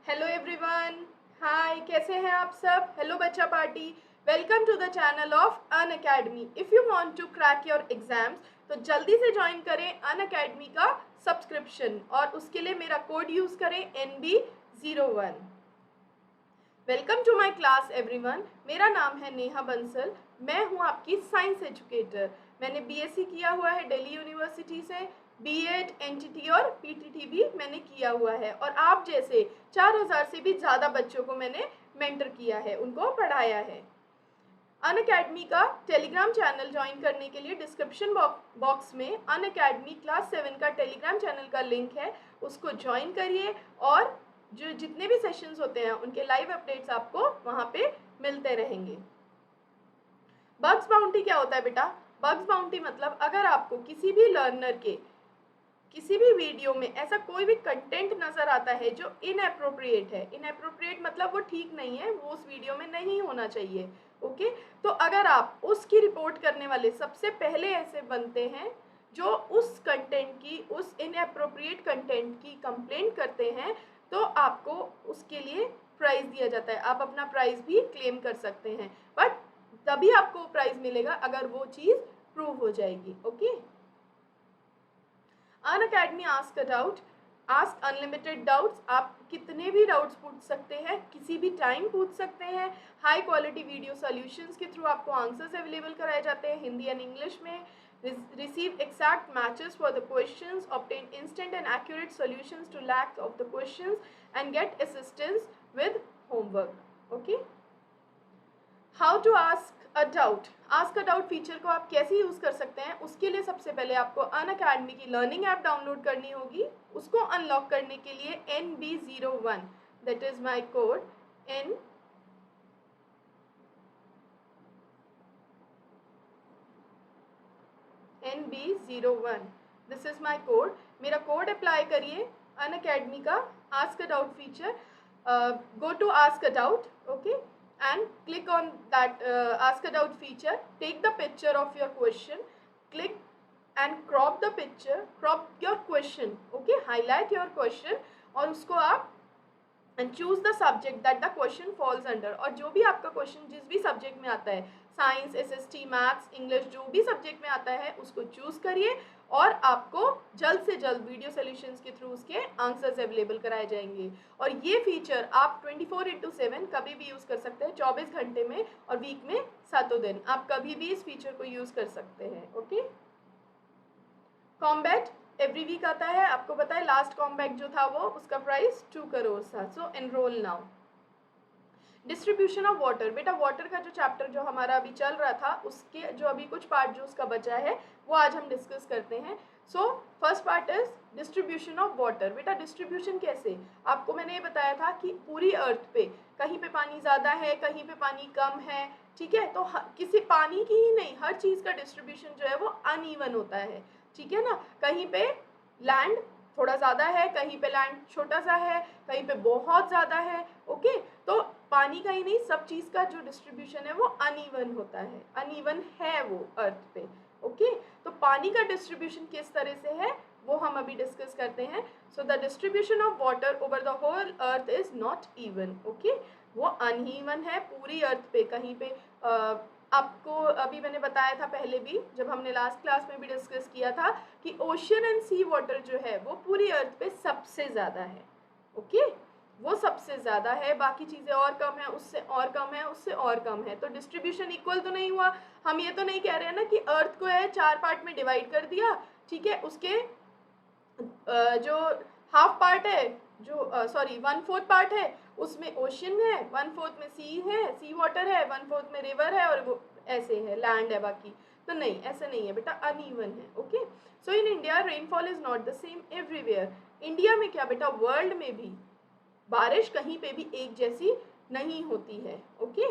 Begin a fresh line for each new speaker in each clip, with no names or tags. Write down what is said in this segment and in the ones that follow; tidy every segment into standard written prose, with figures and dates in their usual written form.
Hello everyone. हाय, कैसे हैं आप सब? हेलो बच्चा party. Welcome to the channel of Unacademy. If you want to crack your exams तो जल्दी से ज्वाइन करें अन अकेडमी का सब्सक्रिप्शन और उसके लिए मेरा कोड यूज़ करें NB01। Welcome to my class everyone. मेरा नाम है नेहा बंसल। मैं हूँ आपकी साइंस एजुकेटर। मैंने BSc किया हुआ है दिल्ली यूनिवर्सिटी से। B.Ed, NTT और PTT भी मैंने किया हुआ है और आप जैसे 4000 से भी ज़्यादा बच्चों को मैंने मेंटर किया है, उनको पढ़ाया है। अन अकेडमी का टेलीग्राम चैनल ज्वाइन करने के लिए डिस्क्रिप्शन बॉक्स में अन अकेडमी क्लास 7 का टेलीग्राम चैनल का लिंक है, उसको ज्वाइन करिए और जो जितने भी सेशंस होते हैं उनके लाइव अपडेट्स आपको वहाँ पे मिलते रहेंगे। बग्स बाउंटी क्या होता है बेटा? बग्स बाउंटी मतलब अगर आपको किसी भी लर्नर के किसी भी वीडियो में ऐसा कोई भी कंटेंट नज़र आता है जो इनएप्रोप्रिएट है, इनएप्रोप्रिएट मतलब वो ठीक नहीं है, वो उस वीडियो में नहीं होना चाहिए। ओके, तो अगर आप उसकी रिपोर्ट करने वाले सबसे पहले ऐसे बनते हैं जो उस कंटेंट की, उस इनएप्रोप्रिएट कंटेंट की कंप्लेंट करते हैं, तो आपको उसके लिए प्राइज़ दिया जाता है। आप अपना प्राइज़ भी क्लेम कर सकते हैं, बट तभी आपको प्राइज़ मिलेगा अगर वो चीज़ प्रूव हो जाएगी। Okay, Unacademy ask a doubt, ask unlimited doubts. आप कितने भी डाउट्स पूछ सकते हैं, किसी भी टाइम पूछ सकते हैं। हाई क्वालिटी वीडियो सॉल्यूशंस के थ्रू आपको आंसर्स अवेलेबल कराए जाते हैं हिंदी एंड इंग्लिश में। Receive exact matches for the questions, obtain instant and accurate solutions to lack of the questions and get assistance with homework. Okay, how to ask a doubt. Ask a doubt feature को आप कैसे use कर सकते हैं, उसके लिए सबसे पहले आपको अन अकेडमी की लर्निंग ऐप डाउनलोड करनी होगी। उसको अनलॉक करने के लिए NB01, that is my code NB01, this is my code. मेरा कोड अप्लाई करिए अन अकेडमी का ask a doubt feature. Go to ask a doubt, okay, and click on that ask a doubt feature. Take the picture of your question, click and crop the picture, crop your question, okay, highlight your question और उसको आप and choose the subject that the question falls under. और जो भी आपका question जिस भी subject में आता है, साइंस, SST, मैथ्स, इंग्लिश, जो भी सब्जेक्ट में आता है उसको चूज करिए और आपको जल्द से जल्द वीडियो सोल्यूशंस के थ्रू उसके आंसर्स अवेलेबल कराए जाएंगे। और ये फीचर आप 24/7 कभी भी यूज़ कर सकते हैं, 24 घंटे में और वीक में 7 दिन आप कभी भी इस फीचर को यूज़ कर सकते हैं। ओके, कॉम्बैट एवरी वीक आता है, आपको पता है लास्ट कॉम्बैट जो था वो उसका प्राइस 2 करोड़ था। So enrol now. Distribution of water, बेटा वाटर का जो चैप्टर जो हमारा अभी चल रहा था उसके जो अभी कुछ पार्ट जो उसका बचा है वो आज हम डिस्कस करते हैं। So first part is distribution of water. बेटा डिस्ट्रीब्यूशन कैसे, आपको मैंने ये बताया था कि पूरी अर्थ पे कहीं पे पानी ज़्यादा है, कहीं पे पानी कम है, ठीक है। तो किसी पानी की ही नहीं, हर चीज़ का डिस्ट्रीब्यूशन जो है वो अनइवन होता है, ठीक है ना। कहीं पे लैंड थोड़ा ज़्यादा है, कहीं पे लैंड छोटा सा है, कहीं पे बहुत ज़्यादा है। ओके, तो पानी का ही नहीं, सब चीज़ का जो डिस्ट्रीब्यूशन है वो अनइवन होता है, अनइवन है वो अर्थ पे। ओके, तो पानी का डिस्ट्रीब्यूशन किस तरह से है वो हम अभी डिस्कस करते हैं। So the distribution of water over the whole earth is not even. Okay, वो अनइवन है पूरी अर्थ पे। कहीं पे आपको अभी मैंने बताया था पहले भी, जब हमने लास्ट क्लास में भी डिस्कस किया था कि ओशियन एंड सी वाटर जो है वो पूरी अर्थ पे सबसे ज़्यादा है। ओके, वो सबसे ज़्यादा है, बाकी चीज़ें और कम है, उससे और कम है, उससे और कम है। तो डिस्ट्रीब्यूशन इक्वल तो नहीं हुआ। हम ये तो नहीं कह रहे हैं ना कि अर्थ को है 4 पार्ट में डिवाइड कर दिया, ठीक है, उसके जो हाफ पार्ट है, जो सॉरी 1/4 पार्ट है उसमें ओशन है, 1/4 में सी है, सी वाटर है, 1/4 में रिवर है और वो ऐसे है, लैंड है बाकी। तो नहीं, ऐसे नहीं है बेटा, अनइवन है। Okay, so in India rainfall is not the same everywhere. India में क्या बेटा, वर्ल्ड में भी बारिश कहीं पे भी एक जैसी नहीं होती है। ओके,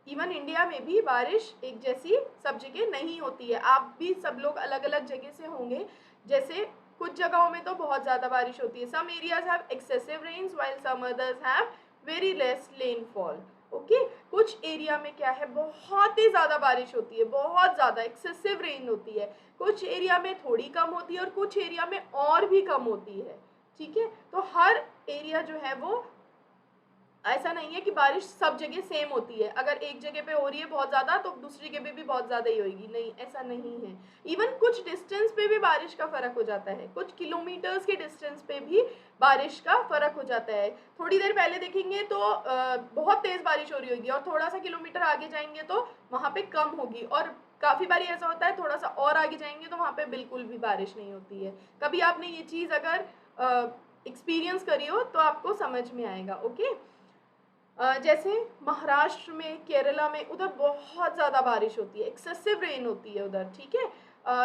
इवन इंडिया में भी बारिश एक जैसी सब जगह नहीं होती है। आप भी सब लोग अलग अलग जगह से होंगे, जैसे कुछ जगहों में तो बहुत ज़्यादा बारिश होती है, some areas have excessive rains while some others have very less rainfall. Okay, कुछ एरिया में क्या है, बहुत ही ज़्यादा बारिश होती है, बहुत ज़्यादा एक्सेसिव रेन होती है। कुछ एरिया में थोड़ी कम होती है और कुछ एरिया में और भी कम होती है, ठीक है। तो हर एरिया जो है वो ऐसा नहीं है कि बारिश सब जगह सेम होती है, अगर एक जगह पे हो रही है बहुत ज़्यादा तो दूसरी जगह पे भी बहुत ज़्यादा ही होगी, नहीं ऐसा नहीं है। इवन कुछ डिस्टेंस पे भी बारिश का फ़र्क हो जाता है, कुछ किलोमीटर्स के डिस्टेंस पे भी बारिश का फ़र्क हो जाता है। थोड़ी देर पहले देखेंगे तो बहुत तेज़ बारिश हो रही होगी और थोड़ा सा किलोमीटर आगे जाएंगे तो वहाँ पे कम होगी, और काफ़ी बारी ऐसा होता है थोड़ा सा और आगे जाएंगे तो वहाँ पे बिल्कुल भी बारिश नहीं होती है। कभी आपने ये चीज़ अगर एक्सपीरियंस करी हो तो आपको समझ में आएगा। ओके, जैसे महाराष्ट्र में, केरला में, उधर बहुत ज़्यादा बारिश होती है, एक्सेसिव रेन होती है उधर, ठीक है।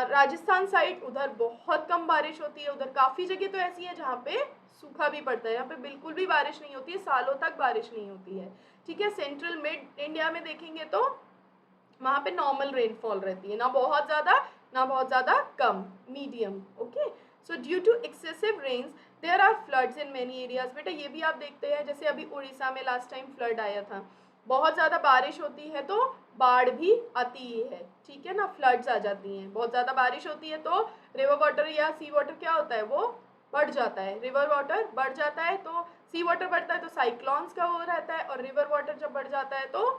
राजस्थान साइड उधर बहुत कम बारिश होती है, उधर काफ़ी जगह तो ऐसी है जहाँ पे सूखा भी पड़ता है, यहाँ पे बिल्कुल भी बारिश नहीं होती है, सालों तक बारिश नहीं होती है, ठीक है। सेंट्रल मिड इंडिया में देखेंगे तो वहाँ पे नॉर्मल रेनफॉल रहती है, ना बहुत ज़्यादा ना बहुत ज़्यादा कम, medium. Okay, so due to excessive rains there are floods in many areas. बेटा ये भी आप देखते हैं, जैसे अभी उड़ीसा में लास्ट टाइम फ्लड आया था, बहुत ज़्यादा बारिश होती है तो बाढ़ भी आती ही है, ठीक है ना, फ्लड्स आ जाती हैं। बहुत ज़्यादा बारिश होती है तो रिवर वाटर या सी वाटर क्या होता है, वो बढ़ जाता है, रिवर वाटर बढ़ जाता है तो सी वाटर बढ़ता है तो साइक्लोन्स का वो रहता है, और रिवर वाटर जब बढ़ जाता है तो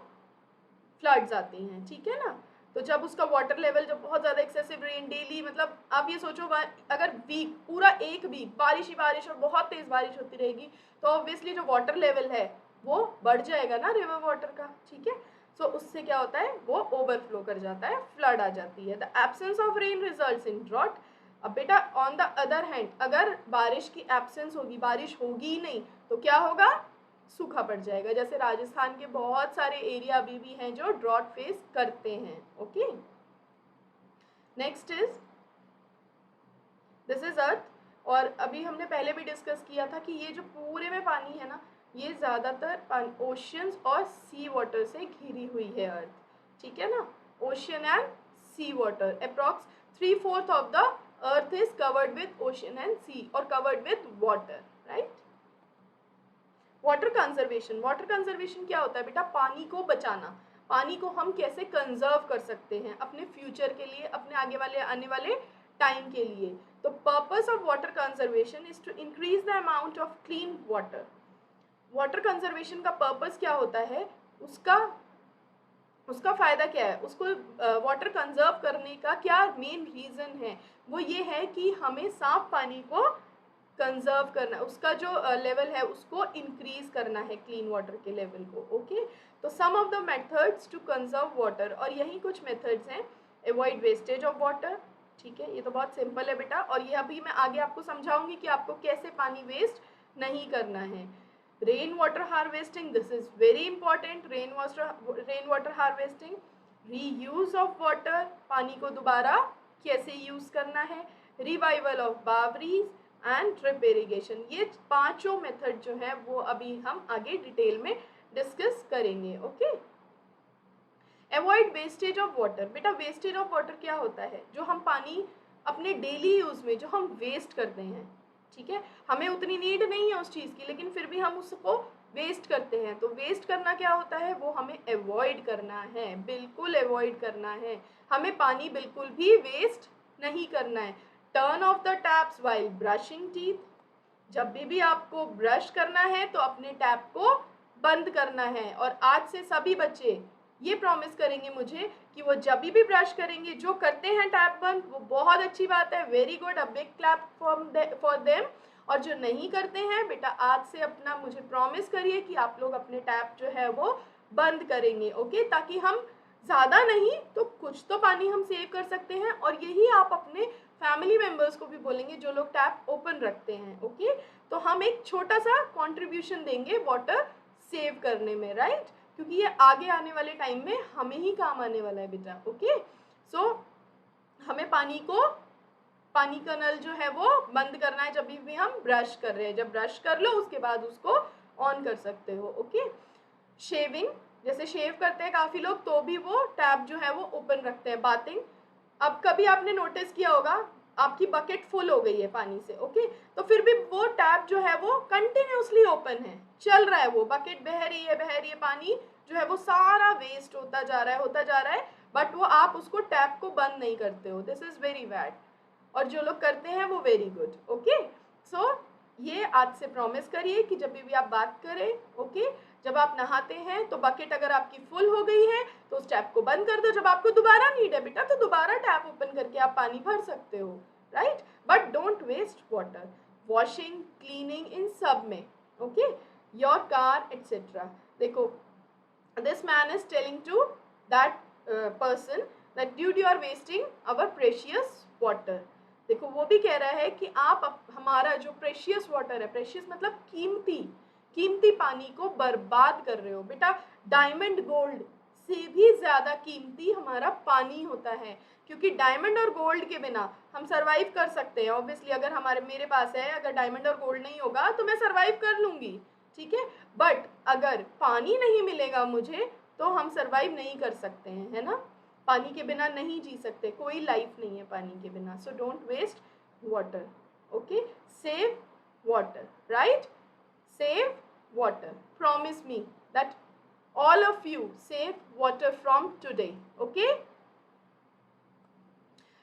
फ्लड्स आती हैं, ठीक है ना। तो जब उसका वाटर लेवल जब बहुत ज़्यादा एक्सेसिव रेन डेली, मतलब आप ये सोचो अगर वीक पूरा एक वीक बारिश ही बारिश और बहुत तेज़ बारिश होती रहेगी तो ऑब्वियसली जो वाटर लेवल है वो बढ़ जाएगा ना रिवर वाटर का, ठीक है। सो उससे क्या होता है, वो ओवरफ्लो कर जाता है, फ्लड आ जाती है। The absence of rain results in drought. अब बेटा ऑन द अदर हैंड अगर बारिश की एब्सेंस होगी, बारिश होगी ही नहीं, तो क्या होगा, सूखा पड़ जाएगा। जैसे राजस्थान के बहुत सारे एरिया अभी भी हैं जो ड्रॉट फेस करते हैं। Okay, next is this is earth. और अभी हमने पहले भी डिस्कस किया था कि ये जो पूरे में पानी है ना, ये ज़्यादातर ओशियंस और सी वाटर से घिरी हुई है अर्थ, ठीक है ना। Ocean and sea water, approx 3/4 of the earth is covered with ocean and sea और covered with water, right. Water conservation, water conservation क्या होता है बेटा, पानी को बचाना, पानी को हम कैसे कंजर्व कर सकते हैं अपने फ्यूचर के लिए, अपने आने वाले टाइम के लिए। तो purpose of water conservation is to increase the amount of clean water. Water conservation का पर्पस क्या होता है, उसका उसका फ़ायदा क्या है, उसको वाटर कंजर्व करने का क्या मेन रीज़न है, वो ये है कि हमें साफ पानी को कंजर्व करना, उसका जो लेवल है उसको इंक्रीज करना है, क्लीन वाटर के लेवल को। ओके, तो some of the methods to conserve water, और यही कुछ मेथड्स हैं। अवॉइड वेस्टेज ऑफ वाटर, ठीक है, ये तो बहुत सिंपल है बेटा, और ये अभी मैं आगे आपको समझाऊंगी कि आपको कैसे पानी वेस्ट नहीं करना है। Rain water harvesting, this is very important, rain water harvesting. Reuse of water, पानी को दोबारा कैसे यूज करना है। Revival of bawaris and drip irrigation, ये पांचों मेथड जो है वो अभी हम आगे डिटेल में डिस्कस करेंगे। Okay, avoid wastage of water. बेटा वेस्टेज ऑफ वाटर क्या होता है, जो हम पानी अपने डेली यूज में जो हम वेस्ट करते हैं, ठीक है, हमें उतनी नीड नहीं है उस चीज़ की लेकिन फिर भी हम उसको वेस्ट करते हैं। तो वेस्ट करना क्या होता है, वो हमें अवॉइड करना है, बिल्कुल अवॉइड करना है, हमें पानी बिल्कुल भी वेस्ट नहीं करना है। Turn off the taps while brushing teeth, जब भी आपको ब्रश करना है तो अपने टैप को बंद करना है। और आज से सभी बच्चे ये प्रॉमिस करेंगे मुझे कि वो जब भी ब्रश करेंगे, जो करते हैं टैप बंद, वो बहुत अच्छी बात है, very good, a big clap for them. और जो नहीं करते हैं बेटा, आज से अपना मुझे प्रॉमिस करिए कि आप लोग अपने टैप जो है वो बंद करेंगे। ओके, ताकि हम ज़्यादा नहीं तो कुछ तो पानी हम सेव कर सकते हैं, और यही आप अपने फैमिली मेम्बर्स को भी बोलेंगे जो लोग टैप ओपन रखते हैं। ओके, तो हम एक छोटा सा कंट्रीब्यूशन देंगे वाटर सेव करने में, राइट, क्योंकि ये आगे आने वाले टाइम में हमें ही काम आने वाला है बेटा। ओके, सो हमें पानी का नल जो है वो बंद करना है जब भी हम ब्रश कर रहे हैं, जब ब्रश कर लो उसके बाद उसको ऑन कर सकते हो। ओके, शेविंग, जैसे शेव करते हैं काफ़ी लोग तो भी वो टैप जो है वो ओपन रखते हैं। बाथिंग, अब कभी आपने नोटिस किया होगा आपकी बकेट फुल हो गई है पानी से, ओके, तो फिर भी वो टैप जो है वो कंटिन्यूसली ओपन है, चल रहा है, वो बकेट बह रही है, पानी जो है वो सारा वेस्ट होता जा रहा है, बट वो आप उसको टैप को बंद नहीं करते हो, दिस इज़ वेरी बैड। और जो लोग करते हैं वो वेरी गुड। ओके, सो ये आज से प्रॉमिस करिए कि जब भी आप बात करें, ओके, जब आप नहाते हैं तो बकेट अगर आपकी फुल हो गई है तो उस टैप को बंद कर दो, जब आपको दोबारा नीड है बेटा तो दोबारा टैप ओपन करके आप पानी भर सकते हो, right. But don't waste water, washing, cleaning, इन सब में, ओके, योर कार एटसेट्रा। देखो, this man is telling to that person that dude you are wasting our precious water। देखो वो भी कह रहा है कि आप हमारा जो प्रेशियस वाटर है, प्रेशियस मतलब कीमती, कीमती पानी को बर्बाद कर रहे हो बेटा। डायमंड गोल्ड से भी ज़्यादा कीमती हमारा पानी होता है, क्योंकि डायमंड और गोल्ड के बिना हम सरवाइव कर सकते हैं। ऑब्वियसली अगर हमारे मेरे पास है, अगर डायमंड और गोल्ड नहीं होगा तो मैं सरवाइव कर लूँगी, ठीक है। बट अगर पानी नहीं मिलेगा मुझे तो हम सरवाइव नहीं कर सकते हैं, है ना। पानी के बिना नहीं जी सकते, कोई लाइफ नहीं है पानी के बिना। So don't waste water, okay, save water, right, save water. Promise me that all of you save water from today, okay?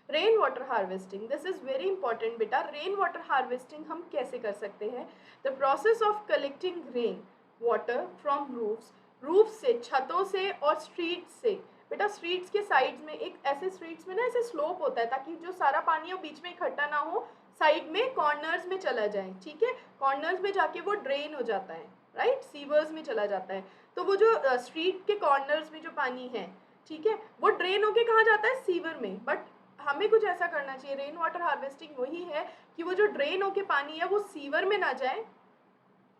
Rain water harvesting, this is very important बेटा। रेन वाटर हार्वेस्टिंग हम कैसे कर सकते हैं? The process of collecting rain water from roofs, roof से, छतों से और स्ट्रीट से। बेटा स्ट्रीट्स के साइड्स में, एक ऐसे स्ट्रीट्स में ना ऐसे स्लोप होता है ताकि जो सारा पानी है वो बीच में इकट्ठा ना हो, साइड में कॉर्नर्स में चला जाए, ठीक है। कॉर्नर्स में जाके वो ड्रेन हो जाता है, राइट, सीवर्स में चला जाता है। तो वो जो स्ट्रीट के कॉर्नर्स में जो पानी है, ठीक है, वो ड्रेन होके कहाँ जाता है? सीवर में। बट हमें कुछ ऐसा करना चाहिए, रेन वाटर हार्वेस्टिंग वही है कि वो जो ड्रेन होके पानी है वो सीवर में ना जाए,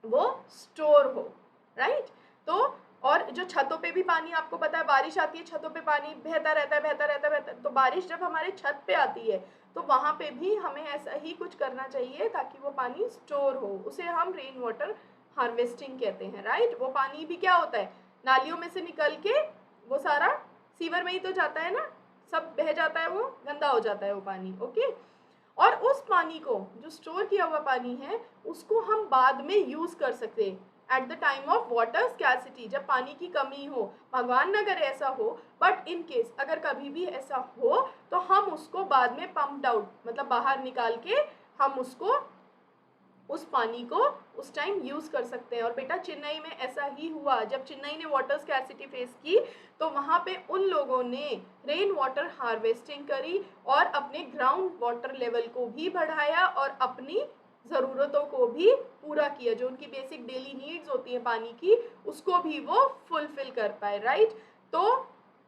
वो स्टोर हो, राइट। तो और जो छतों पे भी पानी, आपको पता है बारिश आती है, छतों पे पानी बहता रहता है, बहता रहता है, बहता। तो बारिश जब हमारे छत पे आती है तो वहाँ पे भी हमें ऐसा ही कुछ करना चाहिए ताकि वो पानी स्टोर हो, उसे हम रेन वाटर हार्वेस्टिंग कहते हैं, राइट। वो पानी भी क्या होता है, नालियों में से निकल के वो सारा सीवर में ही तो जाता है ना, सब बह जाता है, वो गंदा हो जाता है वो पानी, ओके। और उस पानी को, जो स्टोर किया हुआ पानी है, उसको हम बाद में यूज कर सकते हैं at the time of water scarcity, जब पानी की कमी हो। भगवान न करे ऐसा हो, बट इन केस अगर कभी भी ऐसा हो तो हम उसको बाद में पंप्ड आउट, मतलब बाहर निकाल के हम उसको, उस पानी को उस टाइम यूज कर सकते हैं। और बेटा चेन्नई में ऐसा ही हुआ, जब चेन्नई ने वाटर स्कैर्सिटी फेस की तो वहाँ पे उन लोगों ने रेन वाटर हार्वेस्टिंग करी और अपने ग्राउंड वाटर लेवल को भी बढ़ाया और अपनी ज़रूरतों को भी पूरा किया, जो उनकी बेसिक डेली नीड्स होती है पानी की, उसको भी वो फुलफिल कर पाए, राइट। तो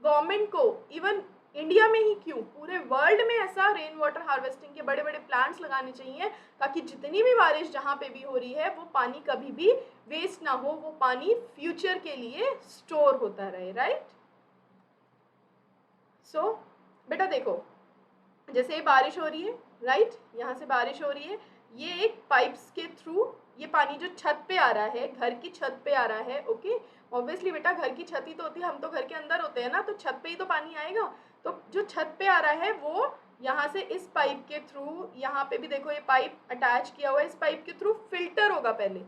गवर्नमेंट को, इवन इंडिया में ही क्यों, पूरे वर्ल्ड में ऐसा रेन वाटर हार्वेस्टिंग के बड़े बड़े प्लांट्स लगाने चाहिए ताकि जितनी भी बारिश जहाँ पे भी हो रही है वो पानी कभी भी वेस्ट ना हो, वो पानी फ्यूचर के लिए स्टोर होता रहे, राइट। सो बेटा देखो, जैसे बारिश हो रही है, राइट, यहाँ से बारिश हो रही है, ये एक पाइप्स के थ्रू ये पानी जो छत पे आ रहा है, घर की छत पे आ रहा है, ओके। ऑब्वियसली बेटा घर की छत ही तो होती है, हम तो घर के अंदर होते हैं ना, तो छत पे ही तो पानी आएगा। तो जो छत पे आ रहा है वो यहाँ से इस पाइप के थ्रू, यहाँ पे भी देखो ये पाइप अटैच किया हुआ है, इस पाइप के थ्रू फिल्टर होगा पहले,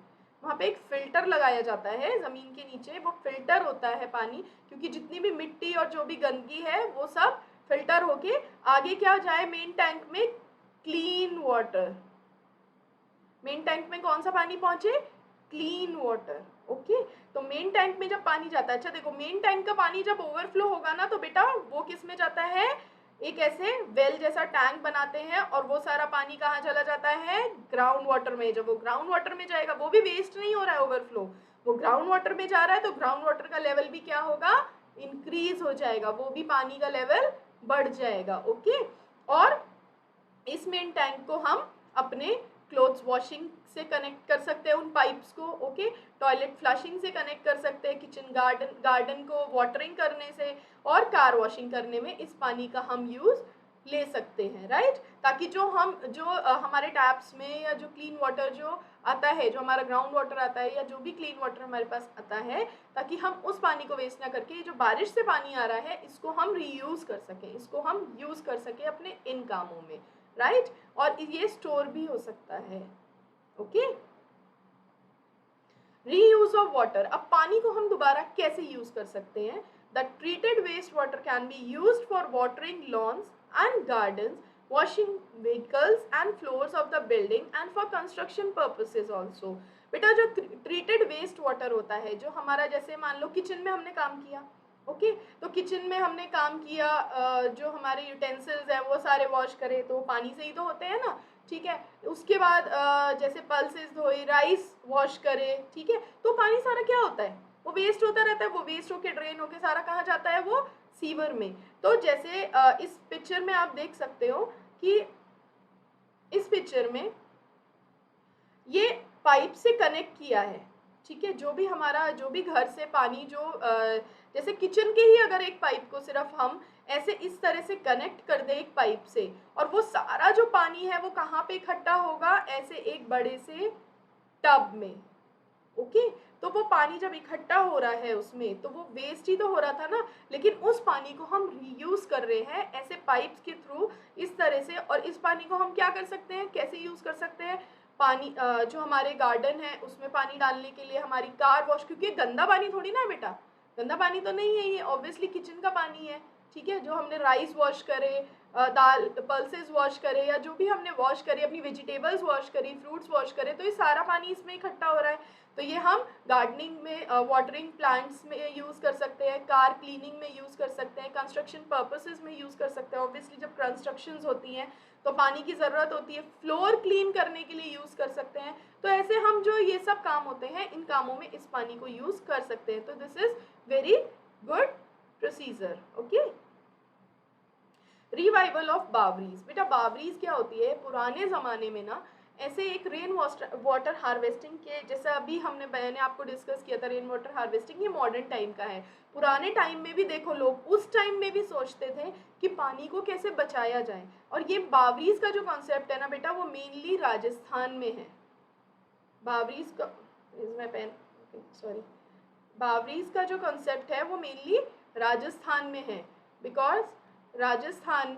वहाँ पे एक फिल्टर लगाया जाता है ज़मीन के नीचे, वो फिल्टर होता है पानी, क्योंकि जितनी भी मिट्टी और जो भी गंदगी है वो सब फिल्टर होके आगे क्या जाए, मेन टैंक में क्लीन वाटर। मेन टैंक में कौन सा पानी पहुंचे? Clean water, okay. तो मेन टैंक में जब पानी जाता है, अच्छा देखो मेन टैंक का पानी जब ओवरफ्लो होगा ना तो बेटा वो किस में जाता है, एक ऐसे वेल जैसा टैंक बनाते हैं और वो सारा पानी कहाँ चला जाता है? ग्राउंड वाटर में। जब वो ग्राउंड वाटर में जाएगा, वो भी वेस्ट नहीं हो रहा है ओवरफ्लो, वो ग्राउंड वाटर में जा रहा है, तो ग्राउंड वाटर का लेवल भी क्या होगा? इंक्रीज हो जाएगा, वो भी पानी का लेवल बढ़ जाएगा, ओके। और इस मेन टैंक को हम अपने क्लोथ्स वॉशिंग से कनेक्ट कर सकते हैं उन पाइप्स को, ओके। टॉयलेट फ्लशिंग से कनेक्ट कर सकते हैं, किचन गार्डन को वाटरिंग करने से और कार वॉशिंग करने में इस पानी का हम यूज़ ले सकते हैं, राइट। ताकि जो हमारे टैप्स में या जो क्लीन वाटर जो आता है, जो हमारा ग्राउंड वाटर आता है या जो भी क्लीन वाटर हमारे पास आता है, ताकि हम उस पानी को वेस्ट ना करके जो बारिश से पानी आ रहा है इसको हम रीयूज़ कर सकें, इसको हम यूज़ कर सकें अपने इन कामों में, राइट। और ये स्टोर भी हो सकता है, ओके। रीयूज ऑफ वाटर, अब पानी को हम दोबारा कैसे यूज कर सकते हैं? The treated waste water can be used for watering lawns and gardens washing vehicles and floors of the building and for construction purposes also। बेटा जो treated waste water होता है, जो हमारा जैसे मान लो किचन में हमने काम किया, ओके तो किचन में हमने काम किया, जो हमारे यूटेंसिल्स हैं वो सारे वॉश करें तो पानी से ही तो होते हैं ना, ठीक है। उसके बाद जैसे पल्सेस धोए, राइस वॉश करे, ठीक है, तो पानी सारा क्या होता है, वो वेस्ट होता रहता है, वो वेस्ट होके ड्रेन होके सारा कहाँ जाता है, वो सीवर में। तो जैसे इस पिक्चर में आप देख सकते हो कि इस पिक्चर में ये पाइप से कनेक्ट किया है, ठीक है। जो भी हमारा, जो भी घर से पानी जो जैसे किचन के ही अगर एक पाइप को सिर्फ हम ऐसे इस तरह से कनेक्ट कर दे एक पाइप से, और वो सारा जो पानी है वो कहाँ पे इकट्ठा होगा, ऐसे एक बड़े से टब में, ओके। तो वो पानी जब इकट्ठा हो रहा है उसमें, तो वो वेस्ट ही तो हो रहा था ना, लेकिन उस पानी को हम रीयूज कर रहे हैं ऐसे पाइप्स के थ्रू इस तरह से। और इस पानी को हम क्या कर सकते हैं, कैसे यूज कर सकते हैं, पानी जो हमारे गार्डन है उसमें पानी डालने के लिए, हमारी कार वॉश, क्योंकि गंदा पानी थोड़ी ना है बेटा, गंदा पानी तो नहीं है ये, ऑब्वियसली किचन का पानी है, ठीक है। जो हमने राइस वॉश करे, दाल पल्सेस वॉश करे, या जो भी हमने वॉश करी, अपनी वेजिटेबल्स वॉश करी, फ्रूट्स वॉश करे, तो ये सारा पानी इसमें इकट्ठा हो रहा है। तो ये हम गार्डनिंग में, वाटरिंग प्लांट्स में यूज़ कर सकते हैं, कार क्लीनिंग में यूज़ कर सकते हैं, कंस्ट्रक्शन पर्पसेस में यूज़ कर सकते हैं। ऑब्वियसली जब कंस्ट्रक्शंस होती हैं तो पानी की ज़रूरत होती है, फ्लोर क्लीन करने के लिए यूज़ कर सकते हैं। तो ऐसे हम जो ये सब काम होते हैं, इन कामों में इस पानी को यूज़ कर सकते हैं। तो this is very good procedure, okay. Revival of bawaris. बेटा बावरीज क्या होती है, पुराने ज़माने में ना ऐसे एक रेन वाटर हार्वेस्टिंग के, जैसा अभी मैंने आपको डिस्कस किया था रेन वाटर हार्वेस्टिंग, ये मॉडर्न टाइम का है। पुराने टाइम में भी देखो लोग उस टाइम में भी सोचते थे कि पानी को कैसे बचाया जाए। और ये बावरीज का जो कॉन्सेप्ट है ना बेटा, वो मेनली राजस्थान में है। बावरीज का पेन, सॉरी, बावरीज का जो कॉन्सेप्ट है वो मेनली राजस्थान में है, बिकॉज राजस्थान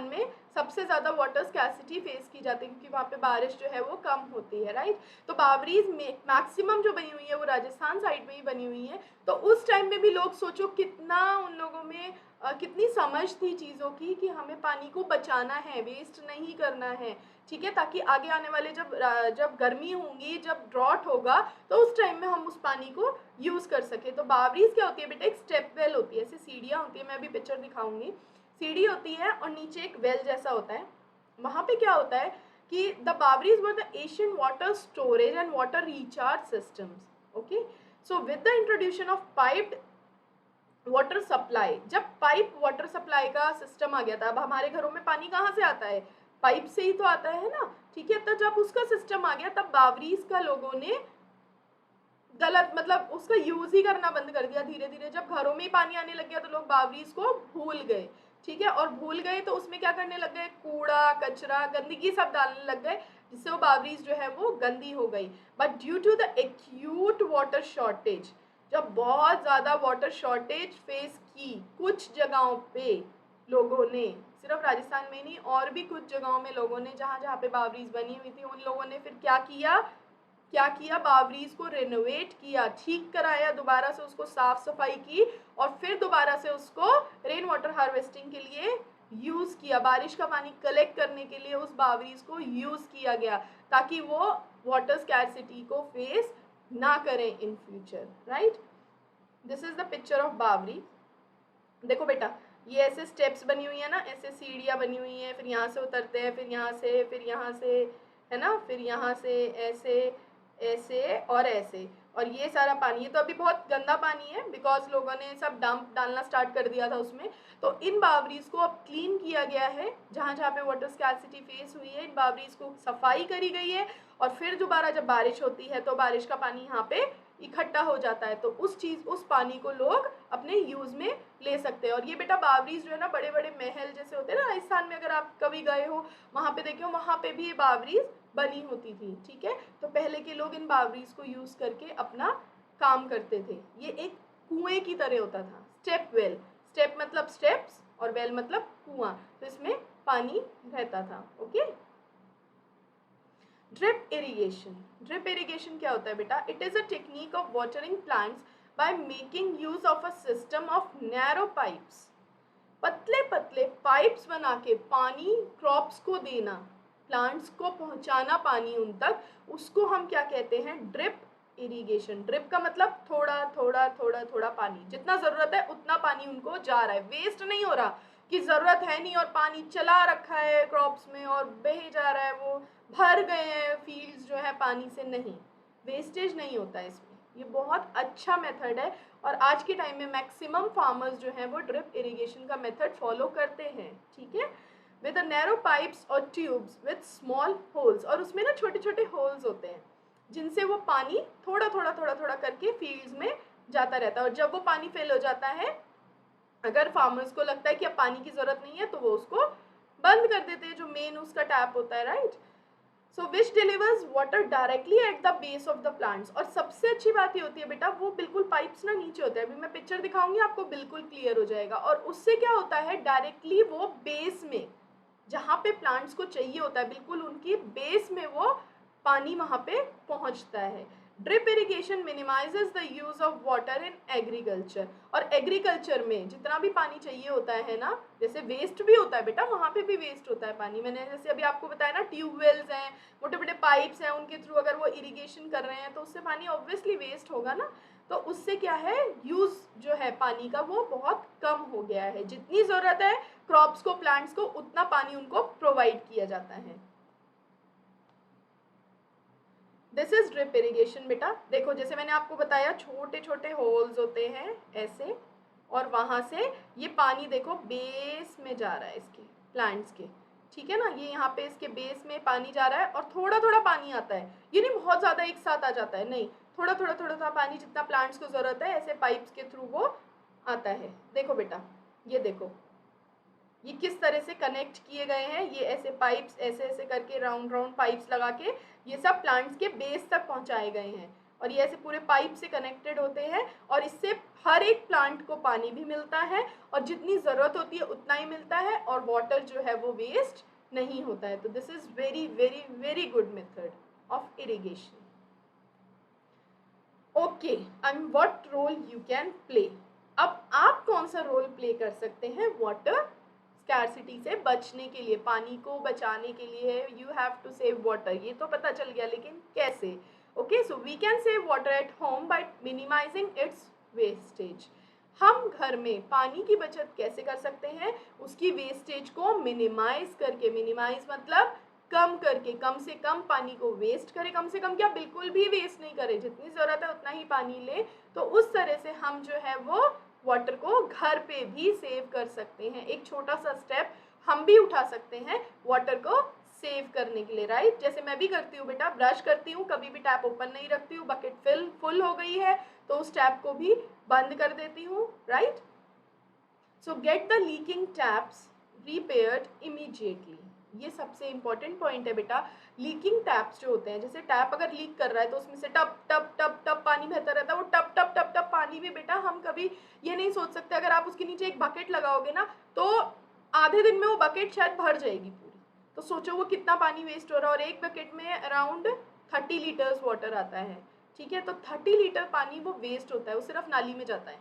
में सबसे ज़्यादा वाटर स्कैसिटी फेस की जाती है, क्योंकि वहाँ पे बारिश जो है वो कम होती है, राइट। तो बावरीज में मैक्सिमम जो बनी हुई है वो राजस्थान साइड में ही बनी हुई है। तो उस टाइम में भी लोग सोचो कितना उन लोगों में कितनी समझ थी चीज़ों की, कि हमें पानी को बचाना है, वेस्ट नहीं करना है, ठीक है, ताकि आगे आने वाले जब गर्मी होंगी, जब ड्रॉट होगा, तो उस टाइम में हम उस पानी को यूज़ कर सके। तो बावरीज क्या होती है बेटा, एक स्टेप वेल होती है, ऐसे सीढ़ियाँ होती है, मैं अभी पिक्चर दिखाऊंगी। सीढ़ी होती है और नीचे एक वेल जैसा होता है। वहाँ पे क्या होता है कि the bawaris were the Asian water storage and water recharge systems, okay. So with the introduction of piped water supply, जब पाइप वाटर सप्लाई का सिस्टम आ गया था, अब हमारे घरों में पानी कहाँ से आता है, पाइप से ही तो आता है ना, ठीक है। तो जब उसका सिस्टम आ गया, तब बावरीज का लोगों ने गलत, मतलब उसका यूज ही करना बंद कर दिया धीरे धीरे। जब घरों में ही पानी आने लग गया तो लोग बावरीज को भूल गए, ठीक है। और भूल गए तो उसमें क्या करने लग गए, कूड़ा कचरा गंदगी सब डालने लग गए, जिससे वो बावरीज जो है वो गंदी हो गई। But due to the acute water shortage, जब बहुत ज़्यादा वाटर शॉर्टेज फेस की कुछ जगहों पे लोगों ने, सिर्फ राजस्थान में नहीं और भी कुछ जगहों में लोगों ने, जहाँ जहाँ पे बावरीज बनी हुई थी, उन लोगों ने फिर क्या किया, बावरीज को रेनोवेट किया, ठीक कराया, दोबारा से उसको साफ सफाई की, और फिर दोबारा से उसको रेन वाटर हार्वेस्टिंग के लिए यूज़ किया। बारिश का पानी कलेक्ट करने के लिए उस बावरीज को यूज़ किया गया, ताकि वो वाटर स्कैरसिटी को फेस ना करें in future, right. This is the picture of bawari. देखो बेटा, ये ऐसे स्टेप्स बनी हुई है ना, ऐसे सीढ़ियाँ बनी हुई हैं, फिर यहाँ से उतरते हैं, फिर यहाँ से, है ना, फिर यहाँ से ऐसे ऐसे और ऐसे। और ये सारा पानी, ये तो अभी बहुत गंदा पानी है, बिकॉज लोगों ने सब डंप डालना स्टार्ट कर दिया था उसमें। तो इन बावरीज को अब क्लीन किया गया है, जहाँ जहाँ पे वाटर स्कैरसिटी फेस हुई है, इन बावरीज को सफाई करी गई है, और फिर दोबारा जब बारिश होती है तो बारिश का पानी यहाँ पे इकट्ठा हो जाता है, तो उस पानी को लोग अपने यूज़ में ले सकते हैं। और ये बेटा बावरीज जो है ना, बड़े बड़े महल जैसे होते हैं ना राजस्थान में, अगर आप कभी गए हो वहाँ पे देखे हो, वहाँ पे भी ये बावरीज बनी होती थी, ठीक है। तो पहले के लोग इन बावरीज को यूज़ करके अपना काम करते थे। ये एक कुएं की तरह होता था, स्टेप वेल, स्टेप मतलब स्टेप्स और वेल मतलब कुआं, तो इसमें पानी रहता था, okay. Drip irrigation, drip irrigation क्या होता है बेटा, it is a technique of watering plants by making use of a system of narrow pipes. पतले पतले पाइप्स बना के पानी क्रॉप्स को देना, प्लांट्स को पहुंचाना पानी उन तक, उसको हम क्या कहते हैं? Drip irrigation. ड्रिप का मतलब थोड़ा थोड़ा थोड़ा थोड़ा पानी, जितना ज़रूरत है उतना पानी उनको जा रहा है, वेस्ट नहीं हो रहा कि ज़रूरत है नहीं और पानी चला रखा है क्रॉप्स में और बहे जा रहा है, वो भर गए हैं फील्ड्स जो है पानी से, नहीं, वेस्टेज नहीं होता है इसमें। ये बहुत अच्छा मेथड है और आज के टाइम में मैक्सिमम फार्मर्स जो हैं वो ड्रिप इरिगेशन का मेथड फॉलो करते हैं, ठीक है, विद अ नैरो पाइप्स और ट्यूब्स विद स्मॉल होल्स। और उसमें ना छोटे छोटे होल्स होते हैं जिनसे वो पानी थोड़ा थोड़ा थोड़ा थोड़ा करके फील्ड्स में जाता रहता है। और जब वो पानी फेल हो जाता है, अगर फार्मर्स को लगता है कि अब पानी की ज़रूरत नहीं है, तो वो उसको बंद कर देते हैं, जो मेन उसका टैप होता है, right. So which delivers water directly at the base of the plants. और सबसे अच्छी बात ये होती है बेटा, वो बिल्कुल पाइप्स ना नीचे होते हैं, अभी मैं पिक्चर दिखाऊंगी आपको, बिल्कुल क्लियर हो जाएगा। और उससे क्या होता है, डायरेक्टली वो बेस में, जहाँ पे प्लांट्स को चाहिए होता है, बिल्कुल उनकी बेस में वो पानी वहाँ पे पहुँचता है। Drip irrigation minimises the use of water in agriculture. और एग्रीकल्चर में जितना भी पानी चाहिए होता है ना, जैसे वेस्ट भी होता है बेटा, वहाँ पे भी वेस्ट होता है पानी। मैंने जैसे अभी आपको बताया ना, ट्यूबवेल्स हैं, मोटे मोटे पाइप्स हैं, उनके थ्रू अगर वो इरिगेशन कर रहे हैं तो उससे पानी ऑब्वियसली वेस्ट होगा ना। तो उससे क्या है, यूज़ जो है पानी का वो बहुत कम हो गया है। जितनी ज़रूरत है क्रॉप्स को, प्लांट्स को, उतना पानी उनको प्रोवाइड किया जाता है। दिस इज ड्रिप इरिगेशन बेटा। देखो जैसे मैंने आपको बताया, छोटे छोटे होल्स होते हैं ऐसे, और वहाँ से ये पानी देखो बेस में जा रहा है इसके प्लांट्स के, ठीक है ना। ये यहाँ पे इसके बेस में पानी जा रहा है और थोड़ा थोड़ा पानी आता है, ये नहीं बहुत ज़्यादा एक साथ आ जाता है, नहीं, थोड़ा थोड़ा थोड़ा थोड़ा पानी जितना प्लांट्स को ज़रूरत है ऐसे पाइप्स के थ्रू वो आता है। देखो बेटा, ये देखो ये किस तरह से कनेक्ट किए गए हैं, ये ऐसे पाइप्स ऐसे ऐसे करके राउंड राउंड पाइप्स लगा के ये सब प्लांट्स के बेस तक पहुंचाए गए हैं। और ये ऐसे पूरे पाइप से कनेक्टेड होते हैं और इससे हर एक प्लांट को पानी भी मिलता है और जितनी ज़रूरत होती है उतना ही मिलता है और वाटर जो है वो वेस्ट नहीं होता है। तो this is very very very good method of irrigation. Okay, and what role you can play. अब आप कौन सा रोल प्ले कर सकते हैं वाटर स्कैरसिटी से बचने के लिए, पानी को बचाने के लिए? You have to save water, ये तो पता चल गया, लेकिन कैसे? Okay, so we can save water at home by minimising its wastage. हम घर में पानी की बचत कैसे कर सकते हैं? उसकी वेस्टेज को मिनिमाइज करके, मिनिमाइज मतलब कम करके, कम से कम पानी को वेस्ट करें, कम से कम क्या, बिल्कुल भी वेस्ट नहीं करें, जितनी ज़रूरत है उतना ही पानी लें। तो उस तरह से हम जो है वो वाटर को घर पे भी सेव कर सकते हैं। एक छोटा सा स्टेप हम भी उठा सकते हैं वाटर को सेव करने के लिए, राइट। जैसे मैं भी करती हूँ बेटा, ब्रश करती हूँ, कभी भी टैप ओपन नहीं रखती हूँ, बकेट फुल हो गई है तो उस टैप को भी बंद कर देती हूँ, right. So get the leaking taps repaired immediately. ये सबसे इंपॉर्टेंट पॉइंट है बेटा। लीकिंग टैप्स जो होते हैं, जैसे टैप अगर लीक कर रहा है तो उसमें से टप टप टप टप पानी बहता रहता है, वो टप टप टप टप पानी भी बेटा हम कभी ये नहीं सोच सकते, अगर आप उसके नीचे एक बकेट लगाओगे ना तो आधे दिन में वो बकेट शायद भर जाएगी पूरी। तो सोचो वो कितना पानी वेस्ट हो रहा है, और एक बकेट में अराउंड 30 लीटर्स वाटर आता है, ठीक है। तो 30 लीटर पानी वो वेस्ट होता है, वो सिर्फ नाली में जाता है,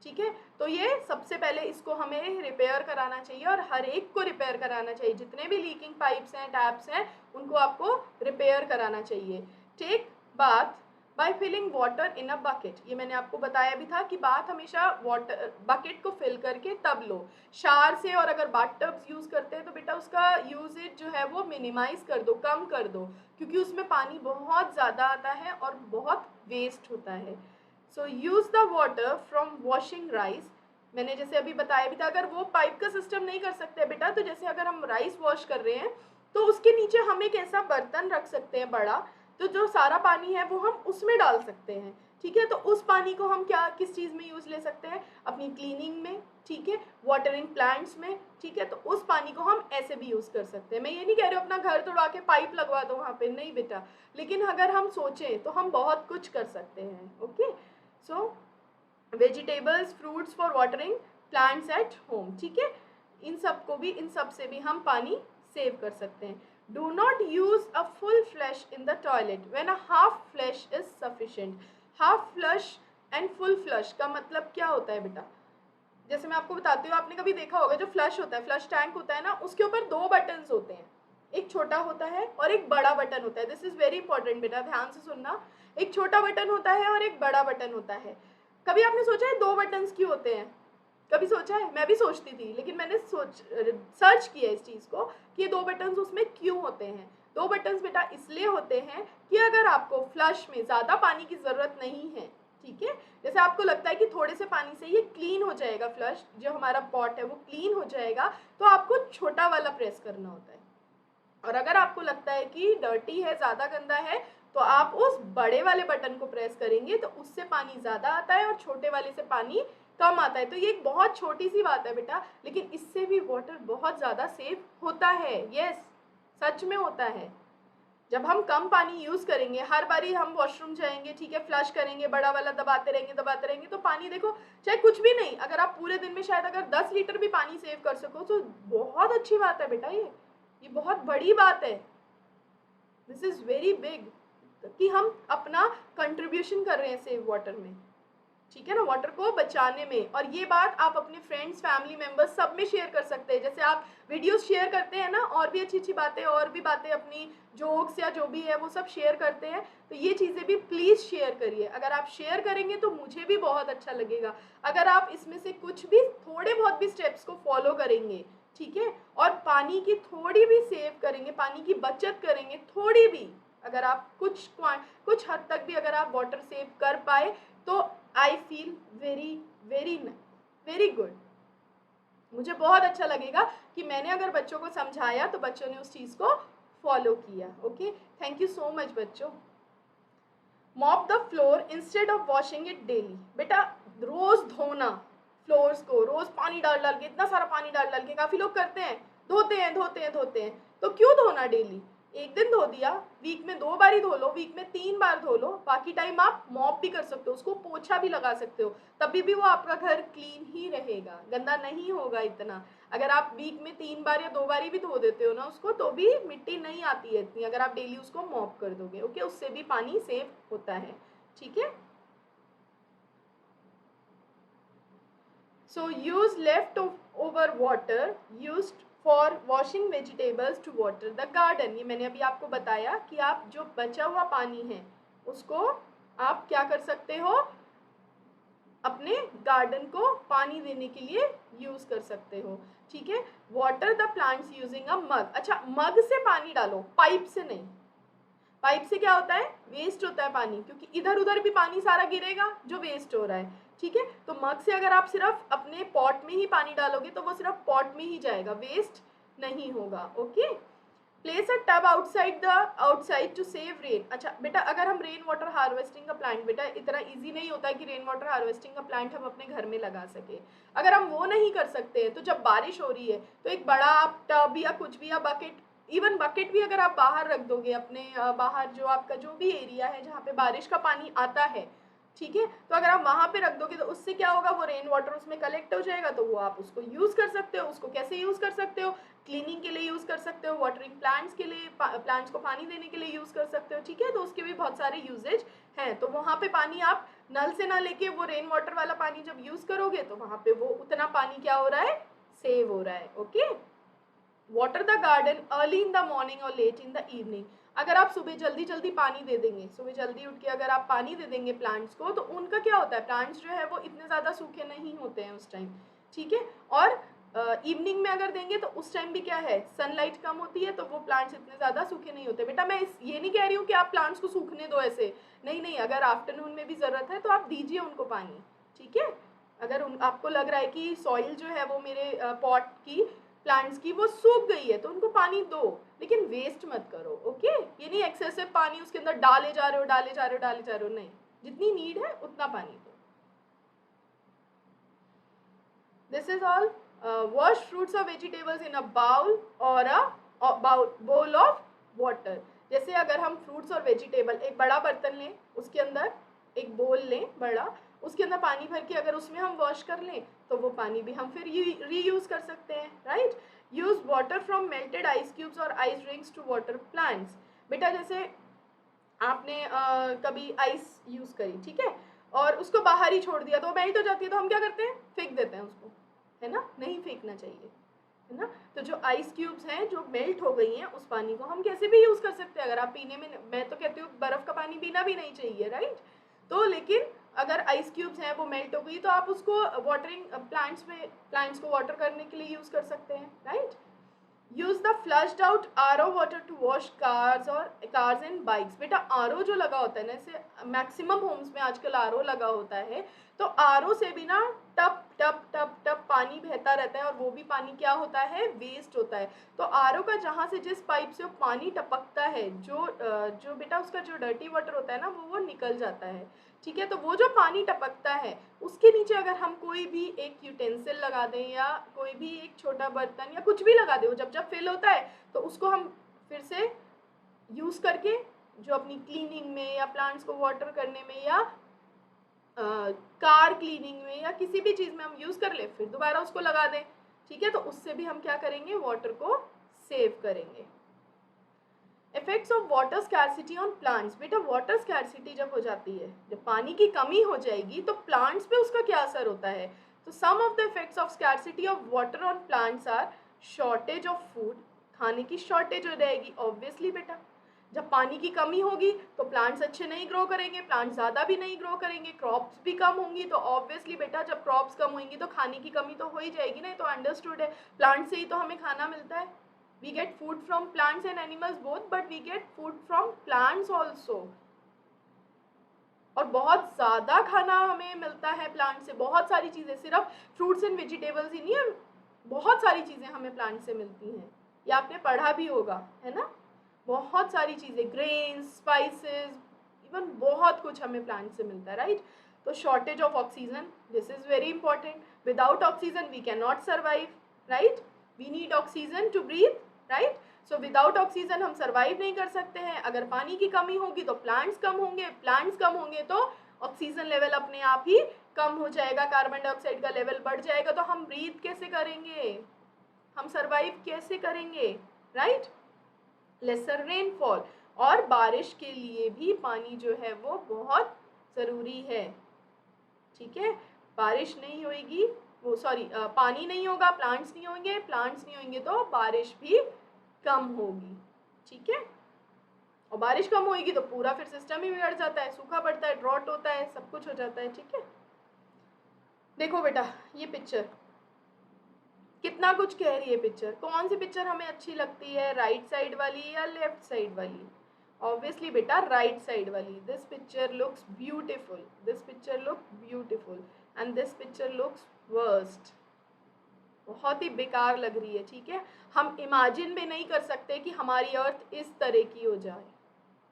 ठीक है। तो ये सबसे पहले इसको हमें रिपेयर कराना चाहिए और हर एक को रिपेयर कराना चाहिए। जितने भी लीकिंग पाइप्स हैं, टैप्स हैं, उनको आपको रिपेयर कराना चाहिए। Take bath by filling water in a bucket. ये मैंने आपको बताया भी था कि बाथ हमेशा वाटर बकेट को फिल करके तब लो। शावर से, और अगर बाथ टब्स यूज़ करते हैं तो बेटा उसका यूजेज जो है वो मिनिमाइज़ कर दो, कम कर दो, क्योंकि उसमें पानी बहुत ज़्यादा आता है और बहुत वेस्ट होता है। So use the water from washing rice. मैंने जैसे अभी बताया भी था, अगर वो पाइप का सिस्टम नहीं कर सकते बेटा, तो जैसे अगर हम राइस वॉश कर रहे हैं तो उसके नीचे हम एक ऐसा बर्तन रख सकते हैं बड़ा, तो जो सारा पानी है वो हम उसमें डाल सकते हैं, ठीक है। तो उस पानी को हम क्या, किस चीज़ में यूज़ ले सकते हैं? अपनी क्लीनिंग में, ठीक है, वाटरिंग प्लांट्स में, ठीक है। तो उस पानी को हम ऐसे भी यूज़ कर सकते हैं। मैं ये नहीं कह रही हूँ अपना घर तोड़वा के पाइप लगवा दो वहाँ पे, नहीं बेटा, लेकिन अगर हम सोचें तो हम बहुत कुछ कर सकते हैं। Okay, so vegetables, fruits for watering plants at home, ठीक है। इन सब को भी, इन सब से भी हम पानी सेव कर सकते हैं। Do not use a full flush in the toilet when a half flush is sufficient. Half flush and full flush का मतलब क्या होता है बेटा? जैसे मैं आपको बताती हूँ, आपने कभी देखा होगा जो फ्लश होता है, फ्लश टैंक होता है ना, उसके ऊपर 2 बटन्स होते हैं, एक छोटा होता है और एक बड़ा बटन होता है। दिस इज वेरी इंपॉर्टेंट बेटा, ध्यान से सुनना। एक छोटा बटन होता है और एक बड़ा बटन होता है। कभी आपने सोचा है 2 बटन्स क्यों होते हैं? कभी सोचा है? मैं भी सोचती थी, लेकिन मैंने सर्च किया इस चीज़ को कि ये 2 बटन्स उसमें क्यों होते हैं। 2 बटन्स बेटा इसलिए होते हैं कि अगर आपको फ्लश में ज़्यादा पानी की ज़रूरत नहीं है, ठीक है, जैसे आपको लगता है कि थोड़े से पानी से ये क्लीन हो जाएगा, फ्लश जो हमारा पॉट है वो क्लीन हो जाएगा, तो आपको छोटा वाला प्रेस करना होता है। और अगर आपको लगता है कि डर्टी है, ज़्यादा गंदा है, तो आप उस बड़े वाले बटन को प्रेस करेंगे तो उससे पानी ज़्यादा आता है और छोटे वाले से पानी कम आता है। तो ये एक बहुत छोटी सी बात है बेटा, लेकिन इससे भी वाटर बहुत ज़्यादा सेव होता है। यस, सच में होता है। जब हम कम पानी यूज़ करेंगे, हर बारी हम वॉशरूम जाएंगे, ठीक है, फ्लश करेंगे, बड़ा वाला दबाते रहेंगे, तो पानी देखो, चाहे कुछ भी नहीं, अगर आप पूरे दिन में शायद अगर 10 लीटर भी पानी सेव कर सको तो बहुत अच्छी बात है बेटा। ये बहुत बड़ी बात है। दिस इज़ वेरी बिग कि हम अपना कंट्रीब्यूशन कर रहे हैं सेव वाटर में, ठीक है ना, वाटर को बचाने में। और ये बात आप अपने फ्रेंड्स, फैमिली मेंबर्स सब में शेयर कर सकते हैं। जैसे आप वीडियोस शेयर करते हैं ना, और भी अच्छी अच्छी बातें, और भी बातें अपनी जोक्स या जो भी है वो सब शेयर करते हैं, तो ये चीज़ें भी प्लीज़ शेयर करिए। अगर आप शेयर करेंगे तो मुझे भी बहुत अच्छा लगेगा। अगर आप इसमें से कुछ भी, थोड़े बहुत भी स्टेप्स को फॉलो करेंगे, ठीक है, और पानी की थोड़ी भी सेव करेंगे, पानी की बचत करेंगे थोड़ी भी, अगर आप कुछ हद तक भी अगर आप वाटर सेव कर पाए, तो I feel very very very good. मुझे बहुत अच्छा लगेगा कि मैंने अगर बच्चों को समझाया तो बच्चों ने उस चीज़ को फॉलो किया। Okay, thank you so much बच्चों। Mop the floor instead of washing it daily. बेटा रोज धोना फ्लोर्स को, रोज पानी डाल डाल के, इतना सारा पानी डाल डाल के काफ़ी लोग करते हैं, धोते हैं, तो क्यों धोना डेली? एक दिन धो दिया, वीक में 2 बार ही धो लो, वीक में 3 बार धो लो, बाकी टाइम आप मॉप भी कर सकते हो, उसको पोछा भी लगा सकते हो, तभी भी वो आपका घर क्लीन ही रहेगा, गंदा नहीं होगा इतना। अगर आप वीक में 3 बार या 2 बार ही भी धो देते हो ना उसको, तो भी मिट्टी नहीं आती है इतनी, अगर आप डेली उसको मॉप कर दोगे। ओके, उससे भी पानी सेव होता है, ठीक है। So use leftover water used for washing vegetables to water the garden। ये मैंने अभी आपको बताया कि आप जो बचा हुआ पानी है उसको आप क्या कर सकते हो, अपने गार्डन को पानी देने के लिए यूज कर सकते हो, ठीक है। Water the plants using a mug. अच्छा, मग से पानी डालो, पाइप से नहीं। पाइप से क्या होता है, वेस्ट होता है पानी, क्योंकि इधर उधर भी पानी सारा गिरेगा जो वेस्ट हो रहा है, ठीक है। तो मग से अगर आप सिर्फ अपने पॉट में ही पानी डालोगे तो वो सिर्फ पॉट में ही जाएगा, वेस्ट नहीं होगा। Okay, place a tub outside to save rain. अच्छा बेटा, अगर हम रेन वाटर हार्वेस्टिंग का प्लांट, बेटा इतना इजी नहीं होता है कि रेन वाटर हार्वेस्टिंग का प्लांट हम अपने घर में लगा सके। अगर हम वो नहीं कर सकते हैं तो जब बारिश हो रही है तो एक बड़ा आप टब या कुछ भी, या बकेट, इवन बकेट भी अगर आप बाहर रख दोगे अपने बाहर जो आपका जो भी एरिया है जहाँ पे बारिश का पानी आता है, ठीक है, तो अगर आप वहाँ पे रख दोगे तो उससे क्या होगा, वो रेन वाटर उसमें कलेक्ट हो जाएगा, तो वो आप उसको यूज़ कर सकते हो। उसको कैसे यूज़ कर सकते हो, क्लीनिंग के लिए यूज़ कर सकते हो, वाटरिंग प्लांट्स के लिए, प्लांट्स को पानी देने के लिए यूज़ कर सकते हो, ठीक है। तो उसके भी बहुत सारे यूजेज हैं। तो वहाँ पे पानी आप नल से ना लेके वो रेन वाटर वाला पानी जब यूज़ करोगे तो वहाँ पे वो उतना पानी क्या हो रहा है, सेव हो रहा है। Okay, water the garden early in the morning और लेट इन द इवनिंग। अगर आप सुबह जल्दी जल्दी पानी दे देंगे, सुबह जल्दी उठ के अगर आप पानी दे देंगे प्लांट्स को, तो उनका क्या होता है, प्लांट्स जो है वो इतने ज़्यादा सूखे नहीं होते हैं उस टाइम, ठीक है। और इवनिंग में अगर देंगे तो उस टाइम भी क्या है, सनलाइट कम होती है, तो वो प्लांट्स इतने ज़्यादा सूखे नहीं होते। बेटा मैं ये नहीं कह रही हूँ कि आप प्लांट्स को सूखने दो ऐसे, नहीं नहीं, अगर आफ्टरनून में भी ज़रूरत है तो आप दीजिए उनको पानी, ठीक है। अगर आपको लग रहा है कि सॉइल जो है वो मेरे पॉट की, प्लांट्स की, वो सूख गई है, तो उनको पानी दो, लेकिन वेस्ट मत करो। ओके, ये नहीं एक्सेसिव पानी उसके अंदर डाले जा रहे हो, नहीं, जितनी नीड है उतना पानी दो। This is all. Wash fruits और वेजिटेबल्स इन अ बाउल और अ बाउल ऑफ वाटर। जैसे अगर हम फ्रूट्स और वेजिटेबल, एक बड़ा बर्तन लें, उसके अंदर एक बोल लें बड़ा, उसके अंदर पानी भर के अगर उसमें हम वॉश कर लें तो वो पानी भी हम फिर रीयूज कर सकते हैं, right. Use water from melted ice cubes और ice rings to water plants. बेटा जैसे आपने कभी आइस यूज़ करी, ठीक है, और उसको बाहर ही छोड़ दिया तो वो मेल्ट हो जाती है, तो हम क्या करते हैं, फेंक देते हैं उसको, है ना, नहीं फेंकना चाहिए, है ना। तो जो आइस क्यूब्स हैं जो मेल्ट हो गई हैं उस पानी को हम कैसे भी यूज़ कर सकते हैं। अगर आप पीने में, मैं तो कहती हूँ बर्फ़ का पानी पीना भी नहीं चाहिए, राइट। तो लेकिन अगर आइस क्यूब्स हैं वो मेल्ट हो गई तो आप उसको वाटरिंग प्लांट्स में, प्लांट्स को वाटर करने के लिए यूज़ कर सकते हैं, right. Use the flushed out R O water to wash cars और कार्स एंड बाइक्स। बेटा आर ओ जो लगा होता है ना, जैसे मैक्सिमम होम्स में आजकल आर ओ लगा होता है, तो आर ओ से भी ना टप टप टप टप पानी बहता रहता है और वो भी पानी क्या होता है, वेस्ट होता है। तो आर ओ का जहाँ से जिस पाइप से वो पानी टपकता है, जो बेटा उसका जो डर्टी वाटर होता है ना वो निकल जाता है, ठीक है। तो वो जो पानी टपकता है उसके नीचे अगर हम कोई भी एक यूटेंसिल लगा दें या कोई भी एक छोटा बर्तन या कुछ भी लगा दें, जब जब फिल होता है तो उसको हम फिर से यूज़ करके जो अपनी क्लीनिंग में या प्लांट्स को वाटर करने में या कार क्लीनिंग में या किसी भी चीज़ में हम यूज़ कर ले, फिर दोबारा उसको लगा दें, ठीक है। तो उससे भी हम क्या करेंगे, वाटर को सेव करेंगे। Effects of water scarcity on plants. बेटा वाटर स्कैरसिटी जब हो जाती है, जब पानी की कमी हो जाएगी तो प्लांट्स पे उसका क्या असर होता है। तो some of the effects of scarcity of water on plants are shortage of food, खाने की शॉर्टेज हो जाएगी ऑब्वियसली बेटा। जब पानी की कमी होगी तो प्लांट्स अच्छे नहीं ग्रो करेंगे, प्लांट्स ज़्यादा भी नहीं ग्रो करेंगे, क्रॉप्स भी कम होंगी। तो ऑब्वियसली बेटा जब क्रॉप्स कम होंगी तो खाने की कमी तो हो ही जाएगी ना, तो अंडरस्टूड है, प्लांट से ही तो हमें खाना मिलता है। We get food from plants and animals both, but we get food from plants also. और बहुत ज़्यादा खाना हमें मिलता है प्लांट से, बहुत सारी चीज़ें, सिर्फ फ्रूट्स एंड वेजिटेबल्स ही नहीं है, बहुत सारी चीज़ें हमें प्लांट से मिलती हैं। ये आपने पढ़ा भी होगा, है ना, बहुत सारी चीज़ें, ग्रेन्स, स्पाइसेस, इवन बहुत कुछ हमें प्लांट से मिलता है, राइट। तो shortage of oxygen, this is very important. Without oxygen we can not survive, right. We need oxygen to breathe, right. So without oxygen हम सर्वाइव नहीं कर सकते हैं। अगर पानी की कमी होगी तो प्लांट्स कम होंगे, प्लांट्स कम होंगे तो ऑक्सीजन लेवल अपने आप ही कम हो जाएगा, कार्बन डाइऑक्साइड का लेवल बढ़ जाएगा, तो हम ब्रीथ कैसे करेंगे, हम सर्वाइव कैसे करेंगे, राइट। लेसर रेनफॉल, और बारिश के लिए भी पानी जो है वो बहुत ज़रूरी है, ठीक है। बारिश नहीं होगी, वो सॉरी पानी नहीं होगा, प्लांट्स नहीं होंगे, प्लांट्स नहीं होंगे तो बारिश भी कम होगी, ठीक है। और बारिश कम होगी तो पूरा फिर सिस्टम ही बिगड़ जाता है, सूखा पड़ता है, ड्रॉट होता है, सब कुछ हो जाता है, ठीक है। देखो बेटा ये पिक्चर कितना कुछ कह रही है पिक्चर। कौन सी पिक्चर हमें अच्छी लगती है, राइट साइड वाली या लेफ्ट साइड वाली। ऑब्वियसली बेटा राइट साइड वाली। This picture looks beautiful, this picture look beautiful and this picture looks worst, बहुत ही बेकार लग रही है, ठीक है। हम इमेजिन भी नहीं कर सकते कि हमारी अर्थ इस तरह की हो जाए,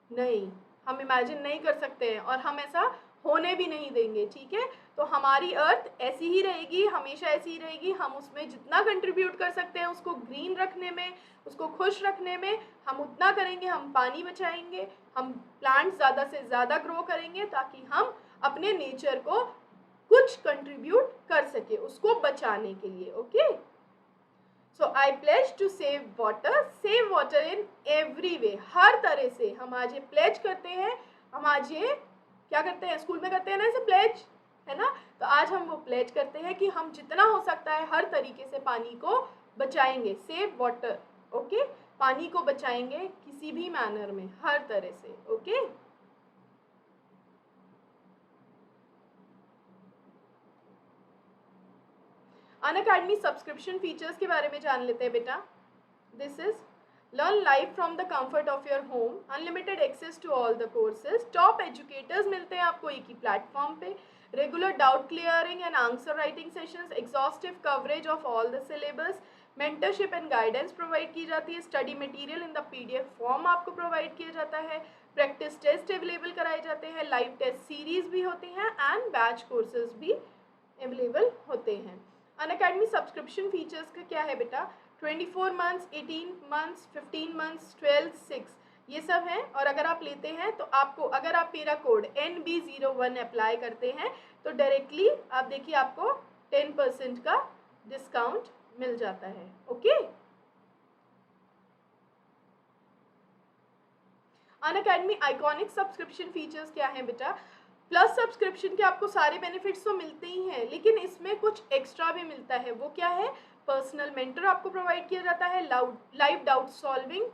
नहीं, हम इमेजिन नहीं कर सकते हैं और हम ऐसा होने भी नहीं देंगे, ठीक है। तो हमारी अर्थ ऐसी ही रहेगी, हमेशा ऐसी ही रहेगी। हम उसमें जितना कंट्रीब्यूट कर सकते हैं उसको ग्रीन रखने में, उसको खुश रखने में, हम उतना करेंगे। हम पानी बचाएंगे, हम प्लांट्स ज़्यादा से ज़्यादा ग्रो करेंगे ताकि हम अपने नेचर को कुछ कंट्रीब्यूट कर सके उसको बचाने के लिए, okay. So I pledge to save water in every way, हर तरह से हम आज ये प्लेज करते हैं। हम आज ये क्या करते हैं, स्कूल में करते हैं ना इसे प्लेज, है ना। तो आज हम वो प्लेज करते हैं कि हम जितना हो सकता है हर तरीके से पानी को बचाएंगे, सेव वाटर, ओके। पानी को बचाएंगे किसी भी मैनर में, हर तरह से, ओके। अनअकैडमी सब्सक्रिप्शन फीचर्स के बारे में जान लेते हैं बेटा। This is learn live from the comfort of your home, unlimited access to all the courses, top educators मिलते हैं आपको एक ही प्लेटफॉर्म पे, regular doubt clearing and answer writing sessions, exhaustive coverage of all the syllabus, mentorship and guidance provide की जाती है, study material in the PDF form आपको प्रोवाइड किया जाता है, प्रैक्टिस टेस्ट अवेलेबल कराए जाते हैं, लाइव टेस्ट सीरीज भी होती हैं एंड बैच कोर्सेज भी अवेलेबल होते हैं। अनअकैडमी सब्सक्रिप्शन फीचर्स का क्या है बेटा, 24 मंथ्स, 18 मंथ्स, 15 मंथ्स, 12, 6, ये सब हैं। और अगर आप लेते हैं तो आपको, अगर आप मेरा कोड NB01 अप्लाई करते हैं तो डायरेक्टली आप देखिए आपको 10% का डिस्काउंट मिल जाता है, okay. Unacademy iconic subscription features क्या हैं बेटा, प्लस सब्सक्रिप्शन के आपको सारे बेनिफिट्स तो मिलते ही हैं, लेकिन इसमें कुछ एक्स्ट्रा भी मिलता है। वो क्या है? पर्सनल मेंटर आपको प्रोवाइड किया जाता है, live doubt solving,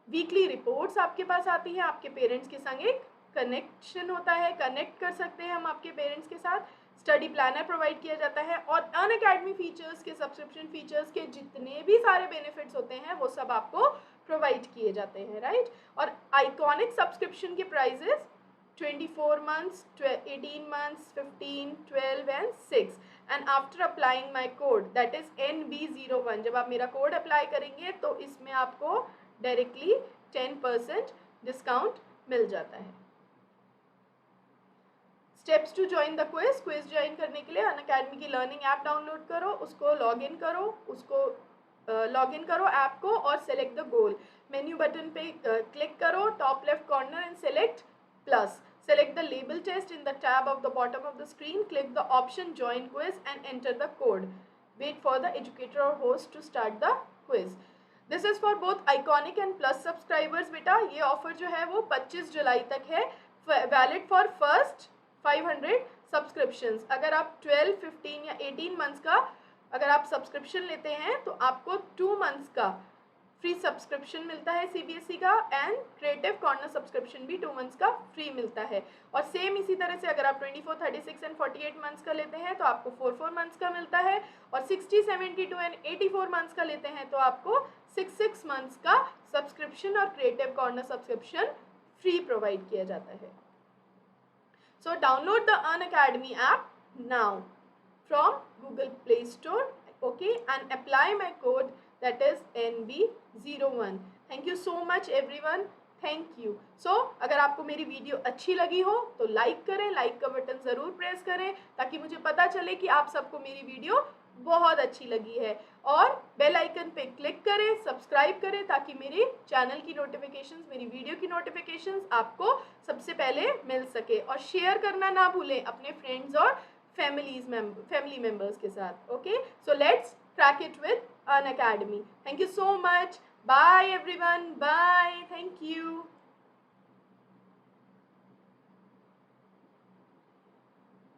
weekly reports आपके पास आती है, आपके पेरेंट्स के संग एक कनेक्शन होता है, कनेक्ट कर सकते हैं हम आपके पेरेंट्स के साथ, स्टडी प्लानर प्रोवाइड किया जाता है, और अनअकैडमी फीचर्स के, सब्सक्रिप्शन फीचर्स के जितने भी सारे बेनिफिट्स होते हैं वो सब आपको प्रोवाइड किए जाते हैं, राइट। और आइकॉनिक सब्सक्रिप्शन के prices 24 months, 18 months, 15, 12 and 6, and after applying my code that is NB01, जब आप मेरा कोड अप्लाई करेंगे तो इसमें आपको डायरेक्टली 10% डिस्काउंट मिल जाता है। Steps to join the quiz. Quiz join करने के लिए अनअकैडमी की लर्निंग ऐप डाउनलोड करो, उसको लॉग इन करो ऐप को, और select the goal. Menu button पे क्लिक करो, top left corner, and select plus. Select the label test in the tab of the bottom of the screen. Click the option join quiz and enter the code. Wait for the educator or host to start the quiz. This is for both iconic and plus subscribers बेटा। ये offer जो है वो 25 जुलाई तक है, valid for first 500 subscriptions. अगर आप 12, 15 या 18 मंथ्स का अगर आप सब्सक्रिप्शन लेते हैं तो आपको 2 मंथ्स का फ्री सब्सक्रिप्शन मिलता है सीबीएसई का, एंड क्रिएटिव कॉर्नर सब्सक्रिप्शन भी 2 मंथ्स का फ्री मिलता है। और सेम इसी तरह से अगर आप 24, 36 एंड 48 मंथ्स का लेते हैं तो आपको 4 मंथ्स का मिलता है, और 60, 72 एंड 84 मंथ्स का लेते हैं तो आपको 6 मंथ्स का सब्सक्रिप्शन और creative corner subscription free provide किया जाता है। So download the Unacademy app now from Google play store, okay, and apply my code that is NB01. Thank you so much everyone. Thank you. So अगर आपको मेरी video अच्छी लगी हो तो लाइक करें, लाइक का बटन ज़रूर प्रेस करें ताकि मुझे पता चले कि आप सबको मेरी वीडियो बहुत अच्छी लगी है, और बेल आइकन पे क्लिक करें, सब्सक्राइब करें ताकि मेरे चैनल की नोटिफिकेशंस, मेरी वीडियो की नोटिफिकेशंस आपको सबसे पहले मिल सके, और शेयर करना ना भूलें अपने फ्रेंड्स और फैमिली मेंबर्स के साथ। Okay, so let's crack it with Unacademy. Thank you so much. Bye everyone, bye, thank you.